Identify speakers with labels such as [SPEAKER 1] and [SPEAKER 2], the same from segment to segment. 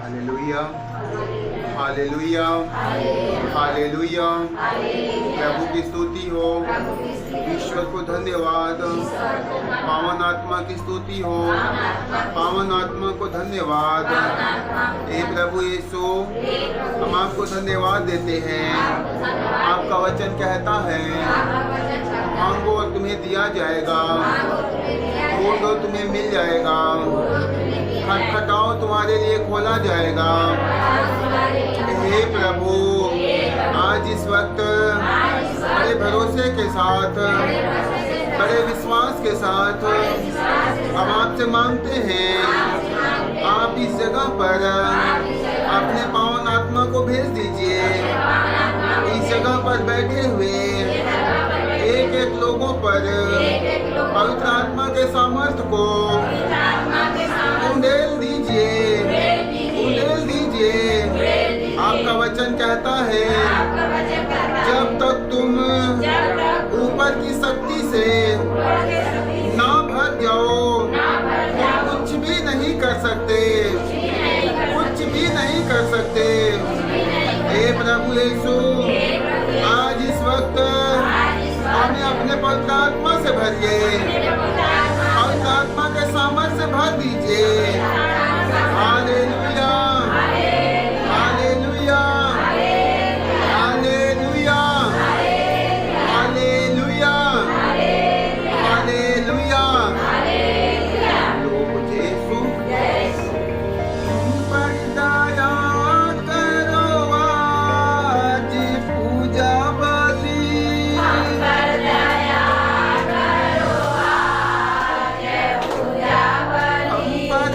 [SPEAKER 1] Hallelujah, hallelujah, hallelujah. प्रभु की स्तुति हो, ईश्वर को धन्यवाद। पावन आत्मा की स्तुति हो, पावन आत्मा को धन्यवाद। हे प्रभु यीशु, हम आपको धन्यवाद देते हैं। आपका वचन कहता है, मांगो और तुम्हें दिया जाएगा, ढूंढो तुम्हें मिल जाएगा, खटखटाओ तुम्हारे लिए खोला जाएगा। हे प्रभु, आज इस वक्त बड़े भरोसे के साथ, बड़े विश्वास के साथ हम आपसे मांगते हैं, आप इस जगह पर अपने पावन आत्मा को भेज दीजिए। इस जगह पर बैठे हुए एक एक लोगों पर पवित्र आत्मा के सामर्थ्य को उंडेल दीजिए, उंडेल दीजिए। आपका वचन कहता है, जब तक तुम ऊपर की शक्ति से ना भर जाओ, कुछ भी नहीं कर सकते, कुछ भी नहीं कर सकते। हे प्रभु यीशु, आज इस वक्त हमें अपने पवित्र आत्मा से भरिए, पवित्र आत्मा के सामर्थ्य से भर दीजिए। Hallelujah, hallelujah, hallelujah, hallelujah, hallelujah. लोग यीशु पर दया करो, आज पूजा बलि हम पर दया करो, आज पूजा बलि हम पर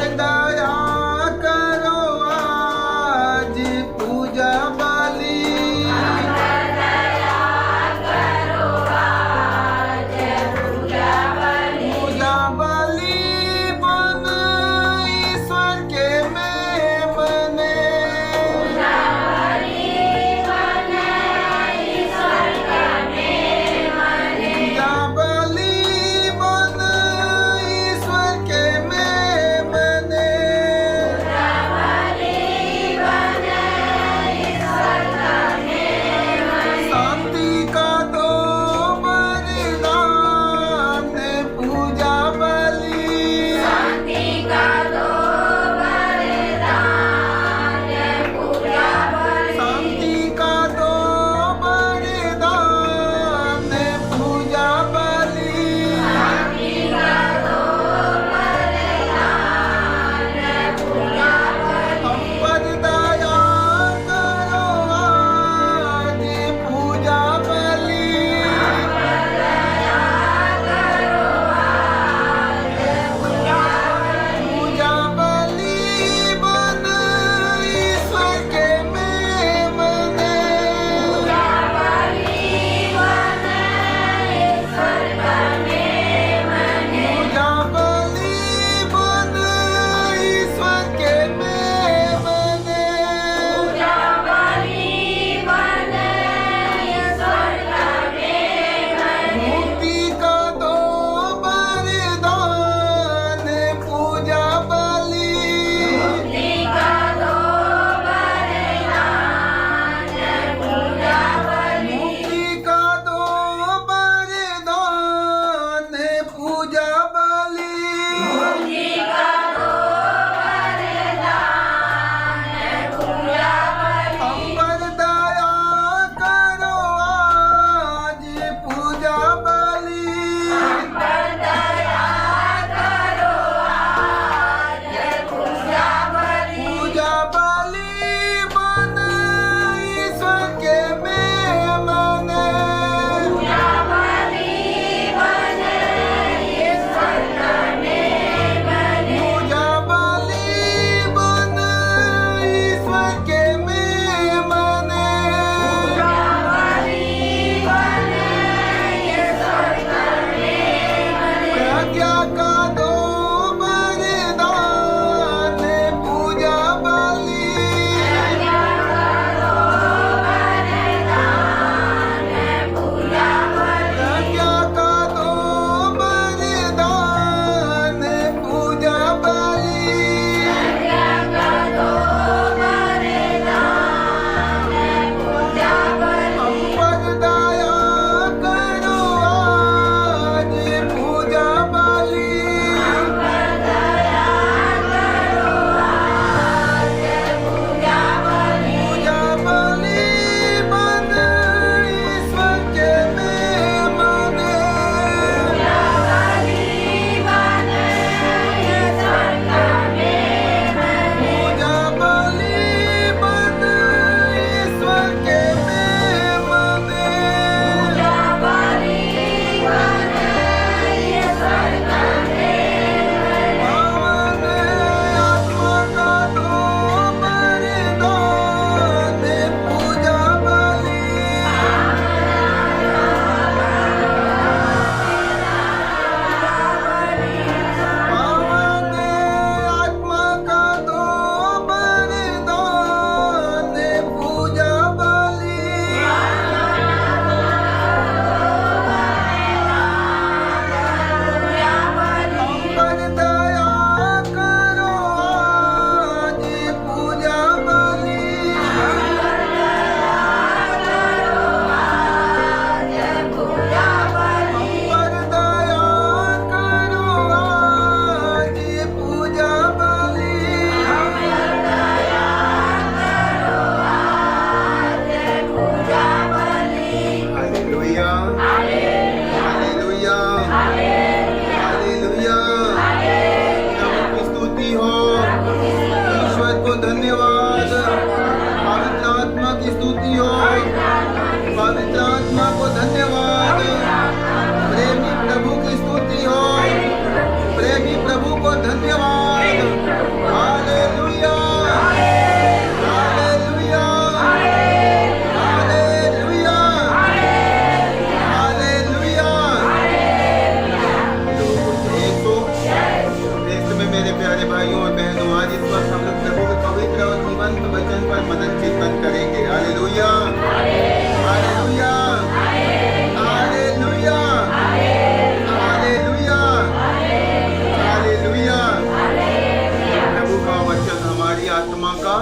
[SPEAKER 1] आत्मा का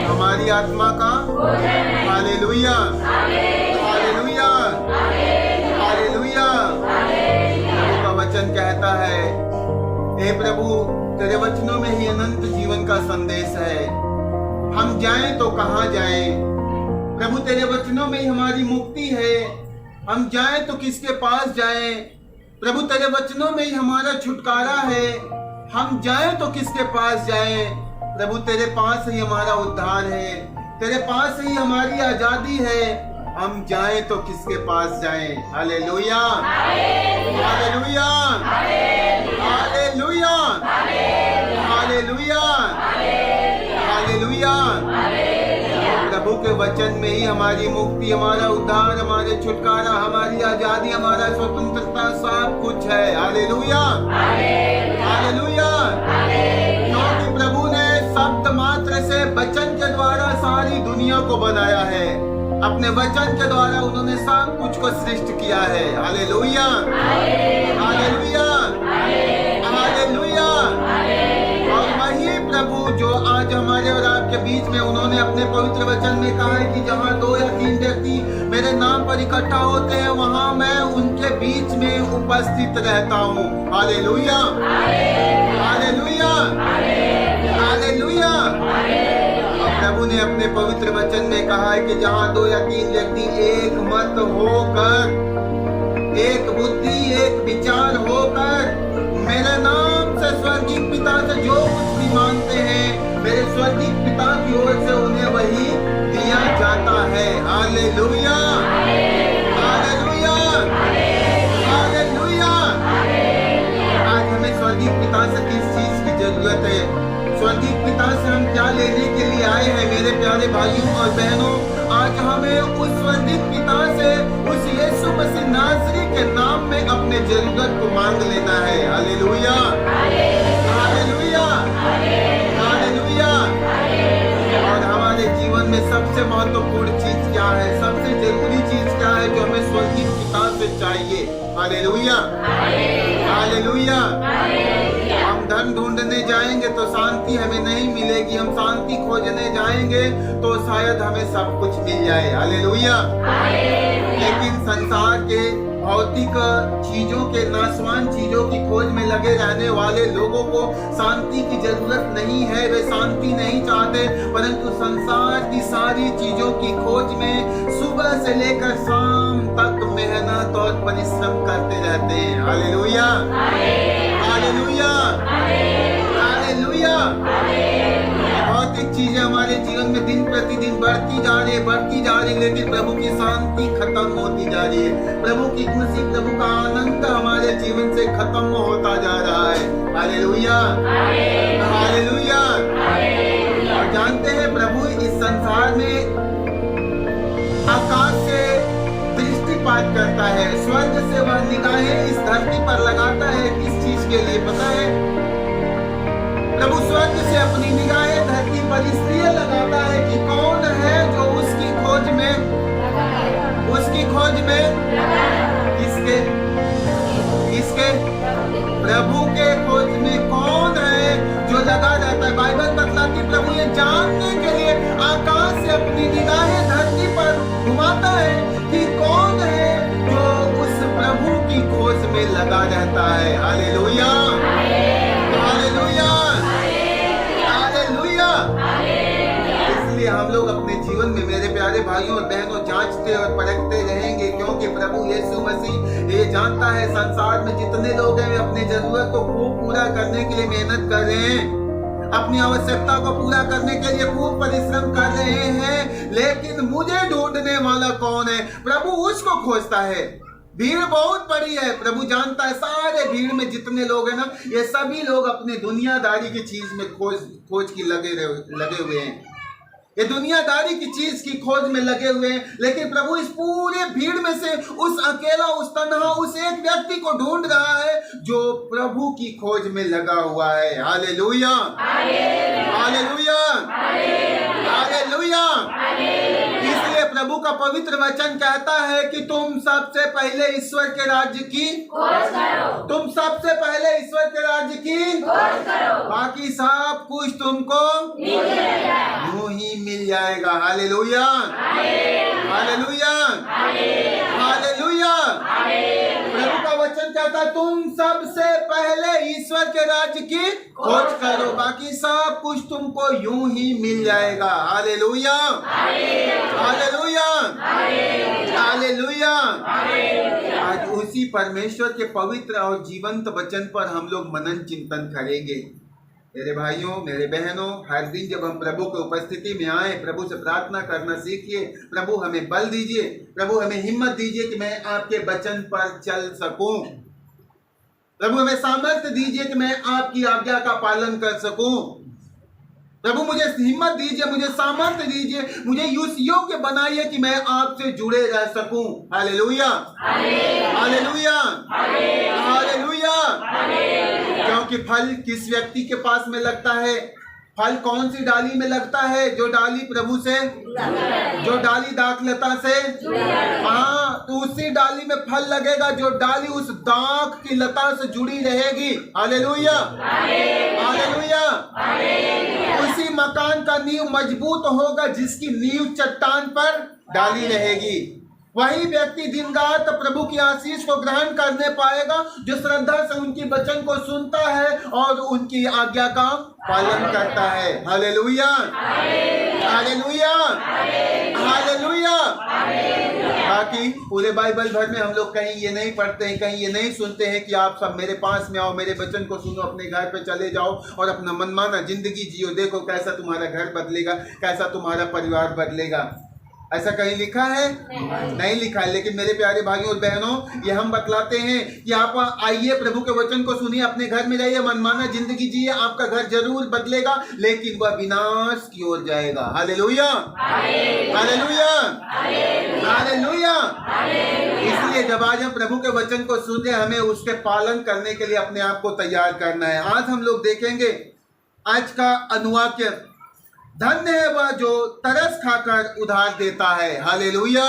[SPEAKER 1] हमारी आत्मा का हालेलुया हालेलुया हालेलुया। प्रभु का वचन कहता है, हे प्रभु तेरे वचनों में ही अनंत जीवन का संदेश है। हम जाएं तो कहाँ जाएं? प्रभु तेरे वचनों में ही हमारी मुक्ति है। हम जाएं तो किसके पास जाएं? प्रभु तेरे वचनों में ही हमारा छुटकारा है। हम जाएं तो किसके पास जाएं? प्रभु तेरे पास ही हमारा उद्धार है, तेरे पास ही हमारी आजादी है। हम जाएं तो किसके पास जाएं? Hallelujah hallelujah hallelujah hallelujah hallelujah. प्रभु के वचन में ही हमारी मुक्ति, हमारा उद्धार, हमारे छुटकारा, हमारी आजादी, हमारा स्वतंत्रता सब कुछ है। Hallelujah hallelujah. क्योंकि प्रभु ने शब्द मात्र से वचन के द्वारा सारी दुनिया को बनाया है। अपने वचन के द्वारा उन्होंने सब कुछ को सृष्टि किया है। Hallelujah hallelujah hallelujah. और वही प्रभु जो आज हमारे और आपके बीच में उन्होंने अपने पवित्र वचन में कहा है कि जहाँ 2 या 3 व्यक्ति मेरे नाम पर इकट्ठा होते हैं वहां मैं उनके बीच में उपस्थित रहता हूँ। Hallelujah hallelujah hallelujah. प्रभु ने अपने पवित्र वचन में कहा है कि जहाँ 2 या 3 व्यक्ति एक मत होकर, एक बुद्धि, एक विचार होकर मेरे नाम से स्वर्गीय पिता से जो कुछ भी मांगते हैं मेरे स्वर्गीय पिता की ओर से उन्हें वही दिया जाता है। Hallelujah hallelujah hallelujah. आज हमें स्वर्गीय पिता से किस चीज की जरूरत है? स्वर्गीय पिता से हम क्या लेने के लिए आए हैं मेरे प्यारे भाइयों और बहनों? आज हमें उस स्वर्गीय पिता से, उस यीशु मसीह नाज़री के नाम में अपने जरूरत को मांग लेना है। Hallelujah hallelujah hallelujah. और हमारे जीवन में सबसे महत्वपूर्ण चीज क्या है? सबसे जरूरी चीज क्या है जो हमें स्वर्गीय पिता से चाहिए? Hallelujah hallelujah. हम धन ढूंढने जाएंगे तो शांति हमें नहीं मिलेगी। हम शांति खोजने जाएंगे तो शायद हमें सब कुछ मिल जाए। हालेलुया। लेकिन संसार के भौतिक चीजों के, नाशवान चीजों की खोज में लगे रहने वाले लोगों को शांति की जरूरत नहीं है। वे शांति नहीं चाहते, परंतु संसार की सारी चीजों की खोज में सुबह से लेकर शाम तक मेहनत और परिश्रम करते रहते हैं। Hallelujah hallelujah hallelujah. भौतिक चीजें हमारे जीवन में दिन प्रतिदिन बढ़ती जा रही है, लेकिन प्रभु की शांति खत्म होती जा रही है। प्रभु की खुशी, प्रभु का आनंद हमारे जीवन से खत्म होता जा रहा है। Hallelujah hallelujah. और जानते हैं प्रभु इस संसार में आकाश से दृष्टिपात करता है, स्वर्ग से वह निगाहें इस धरती पर लगाता है। किस चीज के लिए पता है? प्रभु स्वर्ग से अपनी निगाहें धरती पर इसलिए लगाता है कि कौन है जो उसकी खोज में किसके प्रभु के खोज में कौन है जो लगा रहता है? बाइबल बतलाती प्रभु ये जानने के लिए आकाश से अपनी निगाहें धरती पर घुमाता है कि कौन है जो उस प्रभु की खोज में लगा रहता है। Hallelujah hallelujah hallelujah. इसलिए हम लोग अपने जीवन में मेरे प्यारे भाइयों और बहनों जांचते और परखते रहेंगे, क्योंकि प्रभु यीशु मसीह ये जानता है संसार में जितने लोग हैं वे अपनी जरूरत को खूब पूरा करने के लिए मेहनत कर रहे हैं, अपनी आवश्यकता को पूरा करने के लिए खूब परिश्रम कर रहे हैं, लेकिन मुझे ढूंढने वाला कौन है? प्रभु उसको खोजता है। भीड़ बहुत बड़ी है, प्रभु जानता है सारे भीड़ में जितने लोग हैं ना, ये सभी लोग अपने दुनियादारी की चीज में खोज की लगे हुए हैं। ये दुनियादारी की चीज की खोज में लगे हुए हैं, लेकिन प्रभु इस पूरे भीड़ में से उस अकेला, उस तन्हा, उस एक व्यक्ति को ढूंढ रहा है जो प्रभु की खोज में लगा हुआ है। Hallelujah hallelujah hallelujah. इसलिए प्रभु का पवित्र वचन कहता है कि तुम सबसे पहले ईश्वर के राज्य की
[SPEAKER 2] खोज करो,
[SPEAKER 1] तुम सबसे पहले ईश्वर के राज्य की
[SPEAKER 2] खोज करो,
[SPEAKER 1] बाकी सब कुछ तुमको
[SPEAKER 2] मिल जाएगा।
[SPEAKER 1] यूं ही मिल जाएगा। Hallelujah, hallelujah, hallelujah. प्रभु का वचन कहता है तुम सबसे पहले ईश्वर के राज्य की खोज करो, बाकी सब कुछ तुमको यूं ही मिल जाएगा। Hallelujah, hallelujah, hallelujah. आज उसी परमेश्वर के पवित्र और जीवंत वचन पर हम लोग मनन चिंतन करेंगे। मेरे भाइयों, मेरे बहनों, हर दिन जब हम प्रभु की उपस्थिति में आए, प्रभु से प्रार्थना करना सीखिए। प्रभु हमें बल दीजिए, प्रभु हमें हिम्मत दीजिए कि मैं आपके वचन पर चल सकूं। प्रभु हमें सामर्थ्य दीजिए कि मैं आपकी आज्ञा का पालन कर सकूं। प्रभु मुझे हिम्मत दीजिए, मुझे सामर्थ्य दीजिए, मुझे उस योग्य बनाइए कि मैं आपसे जुड़े रह सकूं। Hallelujah, hallelujah, hallelujah. क्योंकि फल किस व्यक्ति के पास में लगता है? फल कौन सी डाली में लगता है? जो डाली प्रभु से, जो डाली दाखलता से, हाँ, तो उसी डाली में फल लगेगा जो डाली उस दाख की लता से जुड़ी रहेगी। Hallelujah, hallelujah. उसी मकान का नींव मजबूत होगा जिसकी नींव चट्टान पर डाली रहेगी। वही व्यक्ति दिन रात प्रभु की आशीष को ग्रहण करने पाएगा जो श्रद्धा से उनकी वचन को सुनता है और उनकी आज्ञा का पालन करता है। Hallelujah, hallelujah, hallelujah. बाकी पूरे बाइबल भर में हम लोग कहीं ये नहीं पढ़ते हैं, कहीं ये नहीं सुनते हैं कि आप सब मेरे पास में आओ, मेरे वचन को सुनो, अपने घर पे चले जाओ और अपना मनमाना जिंदगी जियो, देखो कैसा तुम्हारा घर बदलेगा, कैसा तुम्हारा परिवार बदलेगा। ऐसा कहीं लिखा है? नहीं लिखा है। लेकिन मेरे प्यारे भाइयों और बहनों, ये हम बतलाते हैं कि आप आइए, प्रभु के वचन को सुनिए, अपने घर में जाइए, मनमाना जिंदगी जिए, आपका घर जरूर बदलेगा लेकिन वह विनाश की ओर जाएगा। Hallelujah, hallelujah, hallelujah. इसलिए जब आज हम प्रभु के वचन को सुन रहे, हमें उसके पालन करने के लिए अपने आप को तैयार करना है। आज हम लोग देखेंगे आज का अनुवाक्य, धन्य है वह जो तरस खाकर उधार देता है। Hallelujah,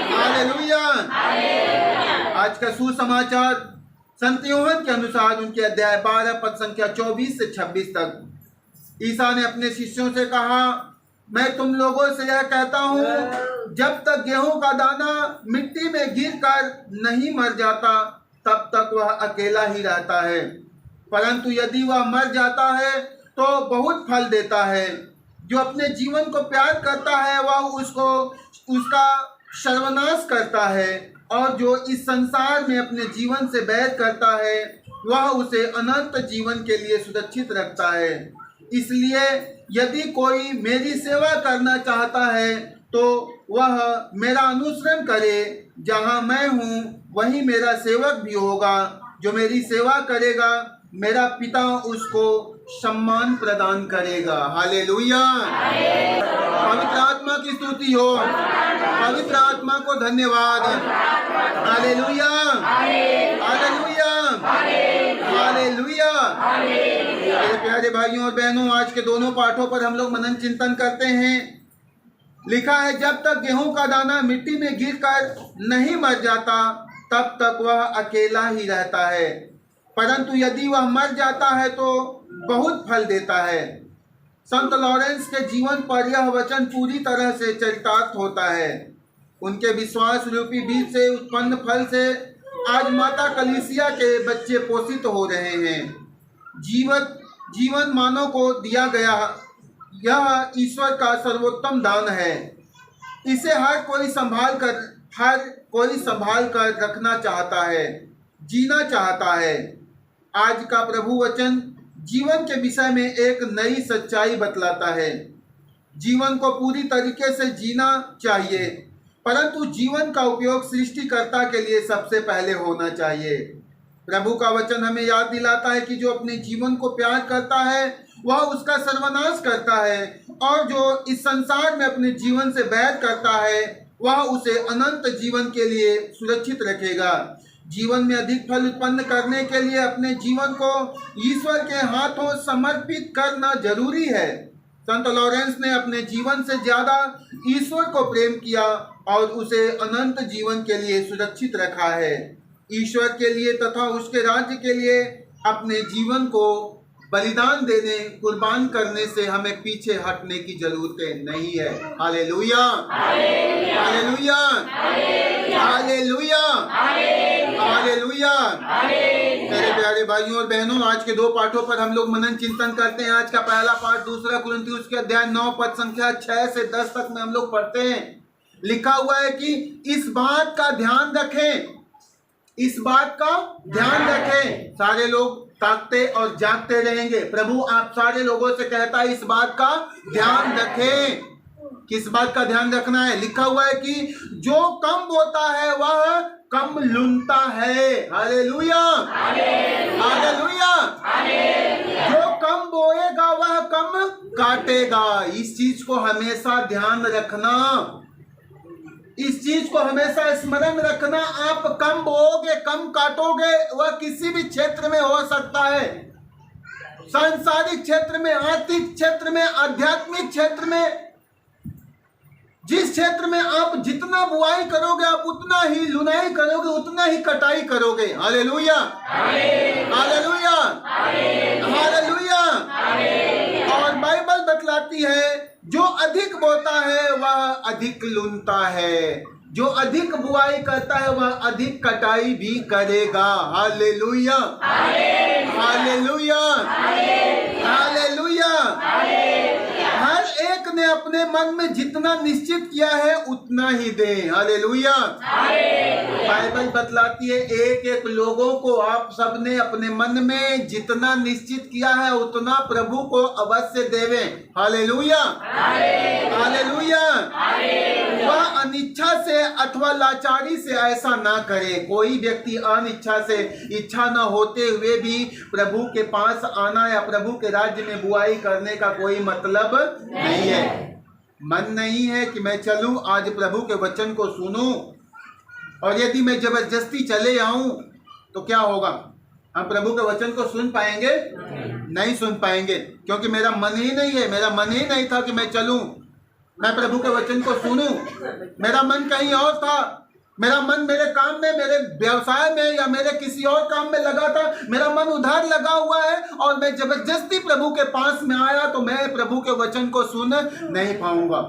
[SPEAKER 1] hallelujah. आज का सुसमाचार संत यूहन्ना के अनुसार उनके अध्याय 12 पद संख्या 24 से 26 तक ईसा ने अपने शिष्यों से कहा, मैं तुम लोगों से यह कहता हूँ, जब तक गेहूं का दाना मिट्टी में गिरकर नहीं मर जाता तब तक वह अकेला ही रहता है, परंतु यदि वह मर जाता है तो बहुत फल देता है। जो अपने जीवन को प्यार करता है वह उसका सर्वनाश करता है, और जो इस संसार में अपने जीवन से बैर करता है वह उसे अनंत जीवन के लिए सुरक्षित रखता है। इसलिए यदि कोई मेरी सेवा करना चाहता है तो वह मेरा अनुसरण करे। जहाँ मैं हूँ वहीं मेरा सेवक भी होगा। जो मेरी सेवा करेगा मेरा पिता उसको सम्मान प्रदान करेगा। हालेलुया, पवित्र आत्मा की स्तुति हो, पवित्र आत्मा को धन्यवाद। Hallelujah, hallelujah, hallelujah. मेरे प्यारे भाइयों और बहनों, आज के दोनों पाठों पर हम लोग मनन चिंतन करते हैं। लिखा है, जब तक गेहूं का दाना मिट्टी में गिरकर नहीं मर जाता तब तक वह अकेला ही रहता है, परंतु यदि वह मर जाता है तो बहुत फल देता है। संत लॉरेंस के जीवन पर यह वचन पूरी तरह से चरितार्थ होता है। उनके विश्वास रूपी बीज से उत्पन्न फल से आज माता कलीसिया के बच्चे पोषित हो रहे हैं। जीवन मानव को दिया गया यह ईश्वर का सर्वोत्तम दान है। इसे हर कोई संभाल कर रखना चाहता है, जीना चाहता है। आज का प्रभु वचन जीवन के विषय में एक नई सच्चाई बतलाता है। जीवन को पूरी तरीके से जीना चाहिए, परंतु जीवन का उपयोग सृष्टिकर्ता के लिए सबसे पहले होना चाहिए। प्रभु का वचन हमें याद दिलाता है कि जो अपने जीवन को प्यार करता है वह उसका सर्वनाश करता है, और जो इस संसार में अपने जीवन से बैर करता है वह उसे अनंत जीवन के लिए सुरक्षित रखेगा। जीवन में अधिक फल उत्पन्न करने के लिए अपने जीवन को ईश्वर के हाथों समर्पित करना जरूरी है। संत लॉरेंस ने अपने जीवन से ज्यादा ईश्वर को प्रेम किया और उसे अनंत जीवन के लिए सुरक्षित रखा है। ईश्वर के लिए तथा उसके राज्य के लिए अपने जीवन को बलिदान देने, कुर्बान करने से हमें पीछे हटने की जरूरत नहीं है। Hallelujah, hallelujah, hallelujah, hallelujah. मेरे प्यारे भाइयों और बहनों, आज के 2 पाठों पर हम लोग मनन चिंतन करते हैं। आज का पहला पाठ 2 कुरिन्थियों के अध्याय 9 पद संख्या 6 से 10 तक में हम लोग पढ़ते हैं। लिखा हुआ है कि इस बात का ध्यान रखें, इस बात का ध्यान रखें। सारे लोग ताकते और जागते रहेंगे। प्रभु आप सारे लोगों से कहता है इस बात का ध्यान रखें। किस बात का ध्यान रखना है? लिखा हुआ है कि जो कम बोता है वह कम लुनता है। Hallelujah, hallelujah. जो कम बोएगा वह कम काटेगा। इस चीज को हमेशा ध्यान रखना, इस चीज को हमेशा स्मरण रखना। आप कम बोओगे, कम काटोगे, वह किसी भी क्षेत्र में हो सकता है। सांसारिक क्षेत्र में, आर्थिक क्षेत्र में, आध्यात्मिक क्षेत्र में, जिस क्षेत्र में आप जितना बुआई करोगे आप उतना ही लुनाई करोगे, उतना ही कटाई करोगे। Hallelujah, hallelujah, hallelujah. और बाइबल बतलाती है जो अधिक बोता है वह अधिक लुनता है, जो अधिक बुआई करता है वह अधिक कटाई भी करेगा। Hallelujah, hallelujah, hallelujah. हर एक ने अपने मन में जितना निश्चित किया है उतना ही दे। हालेलुया। बाइबल बतलाती है एक एक लोगों को आप सबने अपने मन में जितना निश्चित किया है उतना प्रभु को अवश्य देवें। Hallelujah, hallelujah. वह अनिच्छा से अथवा लाचारी से ऐसा ना करे। कोई व्यक्ति अनिच्छा से, इच्छा न होते हुए भी प्रभु के पास आना या प्रभु के राज्य में बुआई करने का कोई मतलब नहीं है। मन नहीं है कि मैं चलूं आज प्रभु के वचन को सुनूं, और यदि मैं जबरदस्ती चले आऊं तो क्या होगा? हम प्रभु के वचन को सुन पाएंगे? नहीं सुन पाएंगे, क्योंकि मेरा मन ही नहीं है। मेरा मन ही नहीं था कि मैं चलूं, मैं प्रभु के वचन को सुनूं। मेरा मन कहीं और था। मेरा मन मेरे काम में, मेरे व्यवसाय में या मेरे किसी और काम में लगा था। मेरा मन उधर लगा हुआ है और मैं जबरदस्ती प्रभु के पास में आया तो मैं प्रभु के वचन को सुन नहीं पाऊंगा।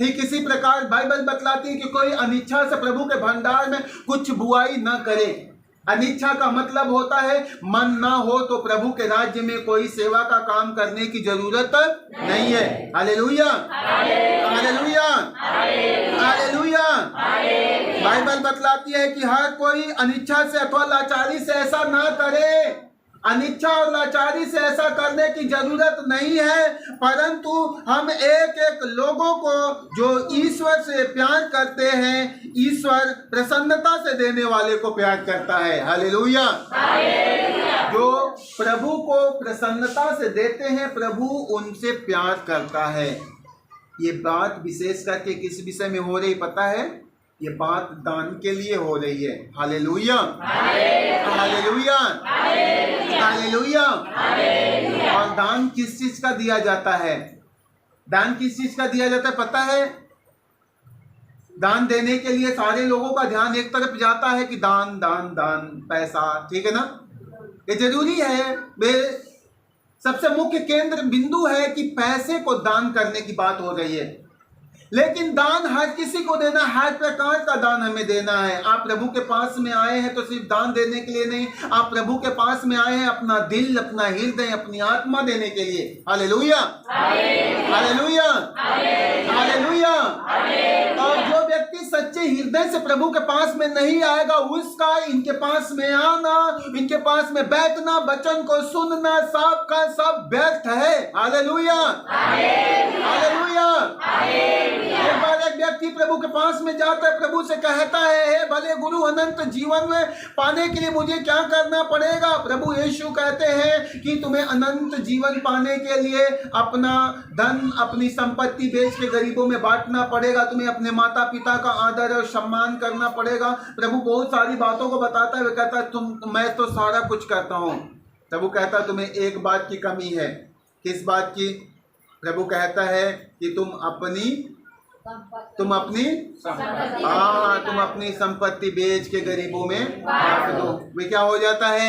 [SPEAKER 1] ठीक इसी प्रकार बाइबल बतलाती है कि कोई अनिच्छा से प्रभु के भंडार में कुछ बुआई न करे। अनिच्छा का मतलब होता है मन ना हो तो प्रभु के राज्य में कोई सेवा का काम करने की जरूरत नहीं है। Hallelujah, hallelujah, hallelujah. बाइबल बतलाती है कि हर कोई अनिच्छा से अथवा लाचारी से ऐसा ना करे। अनिच्छा और लाचारी से ऐसा करने की जरूरत नहीं है, परंतु हम एक एक लोगों को जो ईश्वर से प्यार करते हैं, ईश्वर प्रसन्नता से देने वाले को प्यार करता है। हालेलुया। जो प्रभु को प्रसन्नता से देते हैं प्रभु उनसे प्यार करता है। ये बात विशेष करके किस विषय में हो रही पता है? ये बात दान के लिए हो रही है। Hallelujah, hallelujah, hallelujah. और दान किस चीज का दिया जाता है? दान किस चीज का दिया जाता है पता है? दान देने के लिए सारे लोगों का ध्यान एक तरफ जाता है कि दान दान दान, पैसा, ठीक है ना, ये जरूरी है। वे सबसे मुख्य केंद्र बिंदु है कि पैसे को दान करने की बात हो रही है। लेकिन दान हर किसी को देना, हर प्रकार का दान हमें देना है। आप प्रभु के पास में आए हैं तो सिर्फ दान देने के लिए नहीं, आप प्रभु के पास में आए हैं अपना दिल, अपना हृदय, अपनी आत्मा देने के लिए। Hallelujah, hallelujah, hallelujah. और जो व्यक्ति सच्चे हृदय से प्रभु के पास में नहीं आएगा उसका इनके पास में आना, इनके पास में बैठना, वचन को सुनना सब का सब व्यर्थ है। Hallelujah, hallelujah. एक बार एक व्यक्ति प्रभु के पास में जाता है, प्रभु से कहता है हे भले गुरु, अनंत जीवन में पाने के लिए मुझे क्या करना पड़ेगा? प्रभु यीशु कहते हैं कि तुम्हें अनंत जीवन पाने के लिए अपना धन, अपनी संपत्ति बेच के गरीबों में बांटना पड़ेगा, तुम्हें अपने माता पिता का आदर और सम्मान करना पड़ेगा। प्रभु बहुत सारी बातों को बताता है। वह कहता है मैं तो सारा कुछ करता हूँ। प्रभु कहता है तुम्हें एक बात की कमी है। किस बात की? प्रभु कहता है कि तुम अपनी तुम अपनी संपत्ति बेच के गरीबों में बांट दो। वे क्या हो जाता है?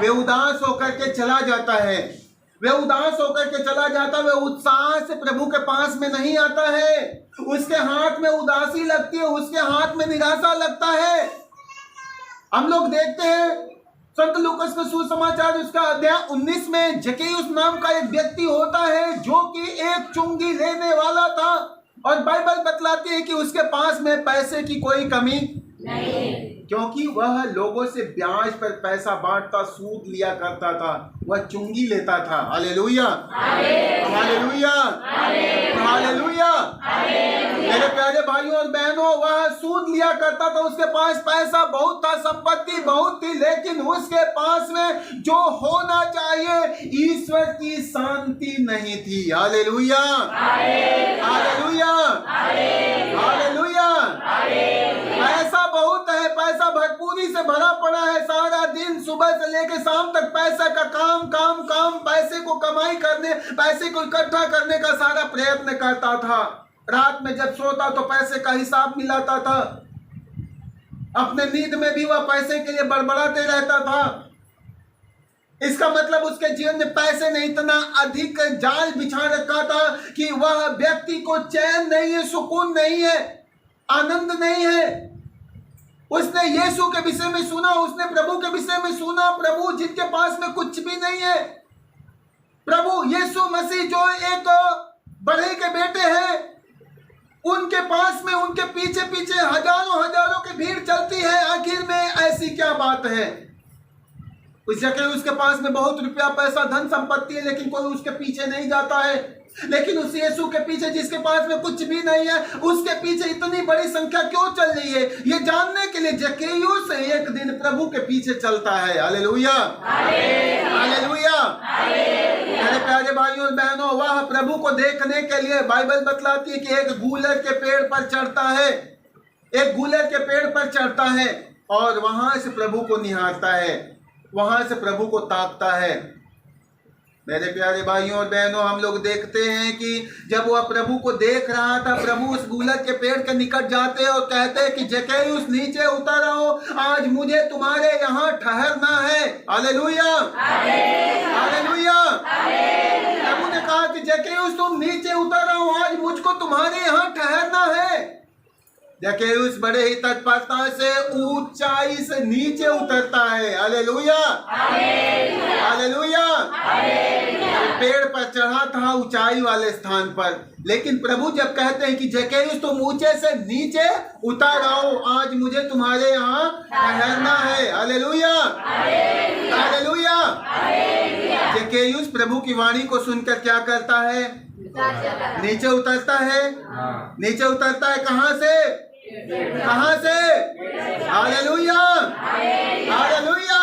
[SPEAKER 1] वे उदास होकर के चला जाता है। वे उदास होकर के चला जाता है। वे उत्साह से प्रभु के पास में नहीं आता है। उसके हाथ में उदासी लगती है, उसके हाथ में निराशा लगता है। हम लोग देखते हैं संत लूकास में सुसमाचार उसका अध्याय 19 में जक्कैयुस नाम का एक व्यक्ति होता है जो कि एक चुंगी लेने वाला था, और बाइबल बतलाती है कि उसके पास में पैसे की कोई कमी नहीं, क्योंकि वह लोगों से ब्याज पर पैसा बांटता, सूद लिया करता था, वह चुंगी लेता था। Hallelujah, hallelujah, hallelujah. मेरे प्यारे भाइयों और बहनों, वह सूद लिया करता था, उसके पास पैसा बहुत था, संपत्ति बहुत थी, लेकिन उसके पास में जो होना चाहिए ईश्वर की शांति नहीं थी। Hallelujah, hallelujah, hallelujah. पैसा बहुत है, पैसा भरपूरी से भरा पड़ा है। सारा दिन सुबह से लेकर शाम तक पैसा का काम काम काम, पैसे को कमाई करने, पैसे को इकट्ठा करने का सारा प्रयत्न करता था। रात में जब सोता तो पैसे का हिसाब मिलाता था। अपने नींद में भी वह पैसे के लिए बड़बड़ाते रहता था। इसका मतलब उसके जीवन में पैसे ने इतना अधिक जाल बिछा रखा था कि वह व्यक्ति को चैन नहीं है, सुकून नहीं है, आनंद नहीं है। उसने यीशु के विषय में सुना, उसने प्रभु के विषय में सुना, प्रभु जिनके पास में कुछ भी नहीं है, प्रभु यीशु मसीह जो एक बड़े के बेटे हैं, उनके पास में उनके पीछे पीछे हजारों हजारों की भीड़ चलती है। आखिर में ऐसी क्या बात है? उस जगह उसके पास में बहुत रुपया पैसा धन संपत्ति है, लेकिन कोई उसके पीछे नहीं जाता है। लेकिन उस यीशु के पीछे जिसके पास में कुछ भी नहीं है, उसके पीछे इतनी बड़ी संख्या क्यों चल रही है, ये जानने के लिए जक्कैयुस एक दिन प्रभु के पीछे चलता है। Hallelujah, hallelujah. मेरे प्यारे भाइयों और बहनों, वह प्रभु को देखने के लिए बाइबल बतलाती है कि एक गूलर के पेड़ पर चढ़ता है, एक गूलर के पेड़ पर चढ़ता है और वहां से प्रभु को निहारता है, वहां से प्रभु को ताकता है। मेरे प्यारे भाइयों और बहनों, हम लोग देखते हैं कि जब वह प्रभु को देख रहा था, प्रभु उस गूलर के पेड़ के निकट जाते हैं और कहते हैं कि जक्कैयुस नीचे उतर आओ, आज मुझे तुम्हारे यहाँ ठहरना है। Hallelujah, hallelujah. प्रभु ने कहा कि जक्कैयुस तुम नीचे उतर आओ, आज मुझको तुम्हारे यहाँ ठहरना है। जक्कैयुस बड़े ही तत्परता से ऊंचाई से नीचे उतरता है। Hallelujah, hallelujah. पेड़ पर चढ़ा था ऊंचाई वाले स्थान पर, लेकिन प्रभु जब कहते हैं कि जक्कैयुस तुम ऊंचे से नीचे उतर आओ, आज मुझे तुम्हारे यहाँ ठहरना है। Hallelujah, hallelujah. जक्कैयुस प्रभु की वाणी को सुनकर क्या करता है? नीचे उतरता है। नीचे उतरता है कहाँ से? कहाँ से? Hallelujah, hallelujah.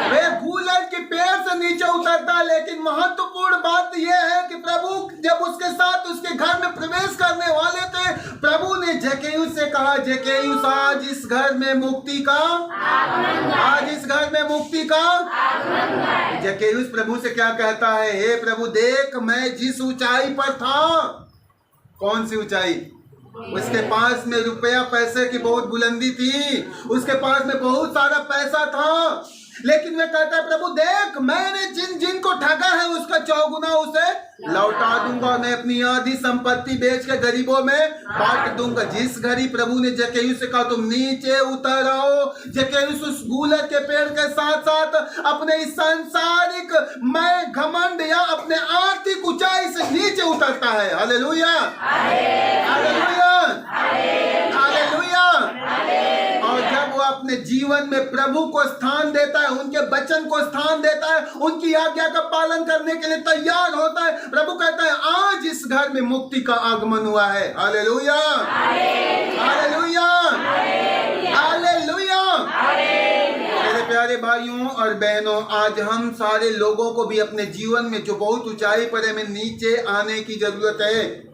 [SPEAKER 1] वे गूलर के पेड़ से नीचे उतरता है, लेकिन महत्वपूर्ण बात यह है कि प्रभु जब उसके साथ उसके घर में प्रवेश करने वाले थे, प्रभु ने जक्कैयुस से कहा, जक्कैयुस आज इस घर में मुक्ति का, आज इस घर में मुक्ति का। जक्कैयुस प्रभु से क्या कहता है? हे प्रभु, देख मैं जिस ऊंचाई पर था। कौन सी ऊंचाई? उसके पास में रुपया पैसे की बहुत बुलंदी थी, उसके पास में बहुत सारा पैसा था, लेकिन मैं कहता है प्रभु देख, मैंने जिन जिन को ठगा है उसका चौगुना उसे लौटा दूंगा, मैं अपनी आधी संपत्ति बेच के गरीबों में बांट दूंगा। जिस घड़ी प्रभु ने जक्कैयुस से कहा तुम नीचे उतर आओ, जक्कैयुस उस गूलर के पेड़ के साथ साथ अपने इस सांसारिक मैं घमंड या अपने आर्थिक ऊंचाई से नीचे उतरता है। Hallelujah, hallelujah, hallelujah. और जब वो अपने जीवन में प्रभु को स्थान देता है, उनके वचन को स्थान देता है, उनकी आज्ञा का पालन करने के लिए तैयार होता है, प्रभु कहता है आज इस घर में मुक्ति का आगमन हुआ है। Hallelujah, hallelujah, hallelujah. मेरे प्यारे भाइयों और बहनों, आज हम सारे लोगों को भी अपने जीवन में जो बहुत ऊंचाई पर हमें नीचे आने की जरूरत है।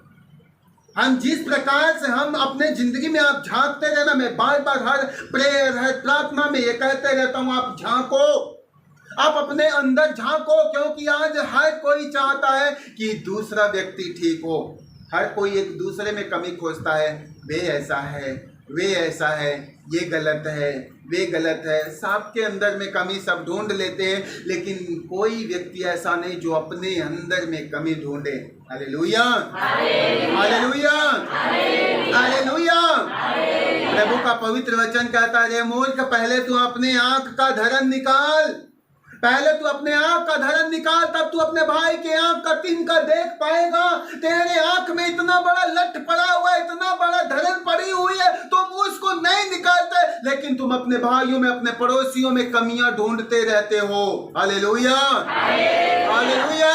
[SPEAKER 1] हम जिस प्रकार से हम अपने जिंदगी में आप झांकते रहना, मैं बार बार हर प्रेयर हर प्रार्थना में ये कहते रहता हूँ, आप झांको, आप अपने अंदर झांको, क्योंकि आज हर कोई चाहता है कि दूसरा व्यक्ति ठीक हो। हर कोई एक दूसरे में कमी खोजता है। वे ऐसा है, वे ऐसा है, ये गलत है, वे गलत है। सबके अंदर में कमी सब ढूंढ लेते हैं, लेकिन कोई व्यक्ति ऐसा नहीं जो अपने अंदर में कमी ढूंढे। Hallelujah, hallelujah, hallelujah. प्रभु का पवित्र वचन कहता है, मूर्ख, पहले तू अपने आंख का धर्म निकाल, पहले तू अपने आंख का धर्म निकाल, तब तू अपने भाई के आंख का तिनका देख पाएगा। तेरे आंख में इतना बड़ा लट पड़ा हुआ है, इतना बड़ा धर्म पड़ी हुई है, तुम उसको नहीं निकालते, लेकिन तुम अपने भाइयों में, अपने पड़ोसियों में कमियां ढूंढते रहते हो। Hallelujah, hallelujah.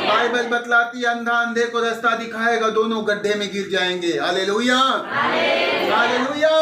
[SPEAKER 1] बाइबल बतलाती है, अंधा अंधे को रास्ता दिखाएगा, दोनों गड्ढे में गिर जाएंगे। Hallelujah, hallelujah.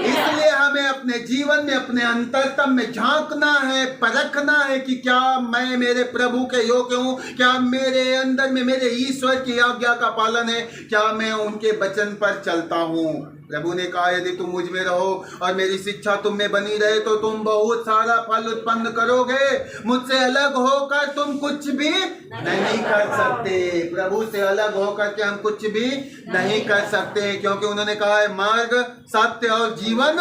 [SPEAKER 1] इसलिए हमें अपने जीवन में, अपने अंतरतम में झांकना है, परखना है कि क्या मैं मेरे प्रभु के योग्य हूँ, क्या मेरे अंदर में मेरे ईश्वर की आज्ञा का पालन है, क्या मैं उनके वचन पर चलता हूँ। प्रभु ने कहा, यदि तुम मुझ में रहो और मेरी शिक्षा तुम में बनी रहे तो तुम बहुत सारा फल उत्पन्न करोगे। मुझसे अलग होकर तुम कुछ भी नहीं कर सकते। प्रभु से अलग होकर के हम कुछ भी नहीं कर सकते, क्योंकि उन्होंने कहा है, मार्ग, सत्य और जीवन,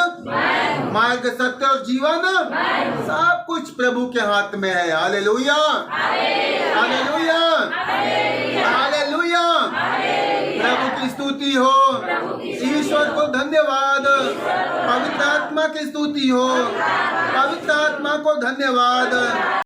[SPEAKER 1] मार्ग, सत्य और जीवन, सब कुछ प्रभु के हाथ में है। Hallelujah, hallelujah, hallelujah. प्रभु की स्तुति हो, ईश्वर को धन्यवाद, पवित्र आत्मा की स्तुति हो, पवित्र आत्मा को धन्यवाद।